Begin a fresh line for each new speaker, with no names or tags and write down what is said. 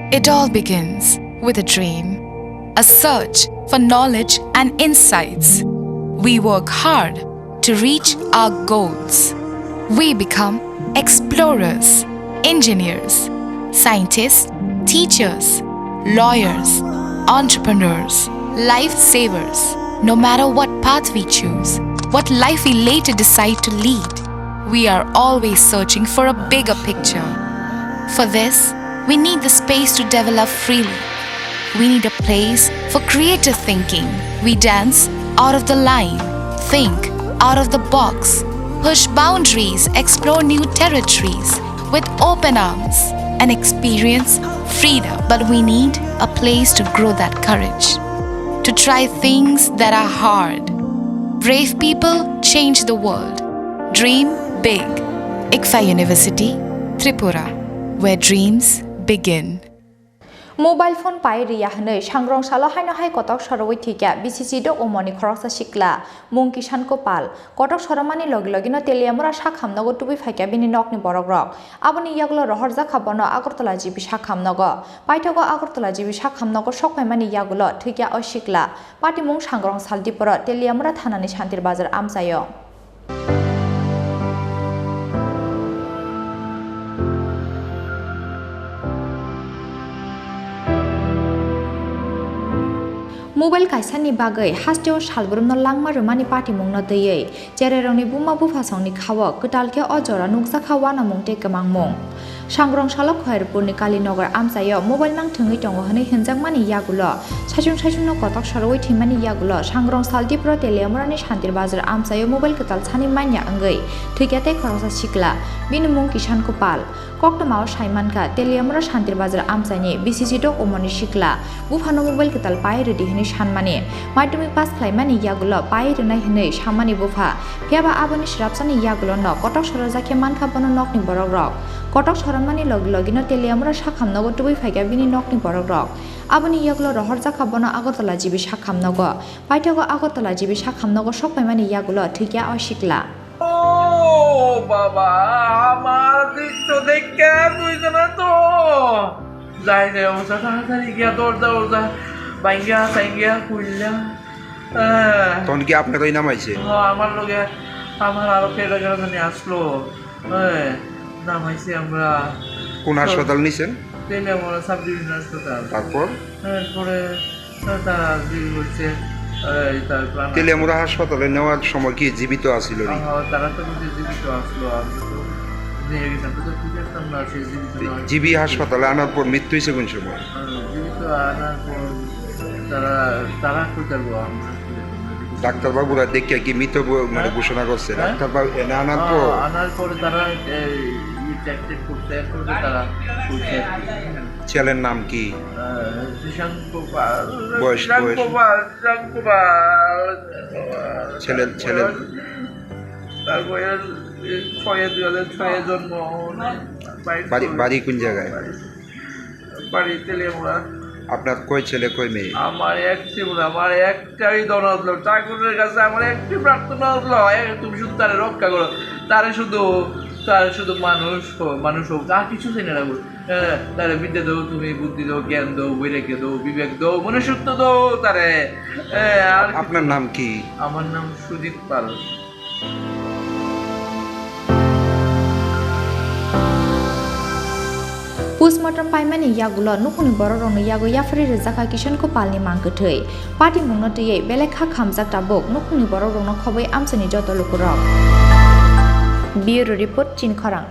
It all begins with a dream, a search for knowledge and insights. We work hard to reach our goals. We become explorers, engineers, scientists, teachers, lawyers, entrepreneurs, lifesavers. No matter what path we choose, what life we later decide to lead, we are always searching for a bigger picture. For this, we need the space to develop freely. We need a place for creative thinking. We dance out of the line, think out of the box, push boundaries, explore new territories with open arms and experience freedom. But we need a place to grow that courage, to try things that are hard. Brave people change the world. Dream big. Ikfa University, Tripura, where dreams begin.
Mobile phone pai riya hanai sangrong salo haino hai kotok Sorowi thika Bisichidok Omarni Khoroksa Sikla mung kisan kopal kotok Soromani logi no teliamura sakhamnago tubi phaika bini nokni borokrok aboni yaglo rohorja khabono Agartala jibi sakhamnago paithago Agartala jibi sakhamnago sokpaimani yagulo thika o Sikla pati mung sangrong saldipura teliamura thanani shantir bazar amsayo Mobile kaisani bagai hasteo salbrumno langma romani party mungno deyei jereroni buma bufasongni khawa ketalke ojora nuksa khawana mungte kemangmung sangrong salok khairpurni kalinagar amsayo mobile nang thungui tongo hane hinjangmani yagulo sajung no kotok Sorowi thimani yagulo sangrong saldipro teliamrani shantir bazar amsayo mobile ketal chani Manya wngwi thikate Khoroksa Sikla bini mung kisan kopal koktomao saimanka teliamra shantir bazar amsani Bisichidok Omarni Sikla bufano mobile ketal pai redi hini sanmani madhyamik pass khlaimani yagulo pai renai hini samani bufa keba aboni shrapsani yagulo no kotok sorojake manka bono nokni borokrok kotok soromani logino teliamra sakhamnago tubi phaika bini nokni borokrok aboni yagulo rohorja khabono Agartala jibi sakhamnago paithago Agartala jibi sakhamnago sokpaimani yagulo thikya o Sikla
বাবা আমার দৃশ্য দেখে বুঝতে না তো যাই রে ওটা তাড়াতাড়ি গিয়া দরজা বাইঙ্গা সাইঙ্গা খুললা
তখন কি আপনার ওই নামাইছে
আমার লগে আমার আরো ফেরা গেলে আসলো নামাইছে আমরা
কোন হাসপাতাল নিছেন
তেলে আমরা সাব ডিভিশন হাসপাতাল তারপরে তারা বলছে
তেলিয়ামুড়া হাসপাতালে নেওয়ার সময় কি জীবিত আছিল
তারা তো জীবিত আসলো
জিবি হাসপাতালে আনার পর মৃত্যু হয়েছে কোন সময়
জীবিত আনার পর তারা খুঁজবো
ডাক্তার বাবুরা দেখে কি মৃত মানে ঘোষণা করছে ডাক্তার বাবু
আনার পরে তারা
ছেলের নাম কি ছেলে
জন্ম
বাড়ি কোন জায়গায়
বাড়ি তেলিয়ামুড়া
আপনার কয় ছেলে কয় মেয়ে
আমার আমার একটাই দরদ হলো ঠাকুরের কাছে আমার একটি প্রার্থনা হলো তুমি শুধু তারে রক্ষা করো তারে শুধু মানুষ হোক আর কিছু চাই না রাখবো তারে বিদ্যা দাও তুমি বুদ্ধি দাও জ্ঞান দাও বৈরাগ্য দাও বিবেক দাও মনুষ্যত্ব দাও তারে আর
আপনার নাম কি
আমার নাম সুজিত পাল
Postmortem paimani yagulo nukuni bororongno yago yafri rezaka kisan ko palni mangkethei party mungno tei belekha khamjak tabok nukuni bororongno khoboi amsani joto lukurok Bureau report Chini Khorang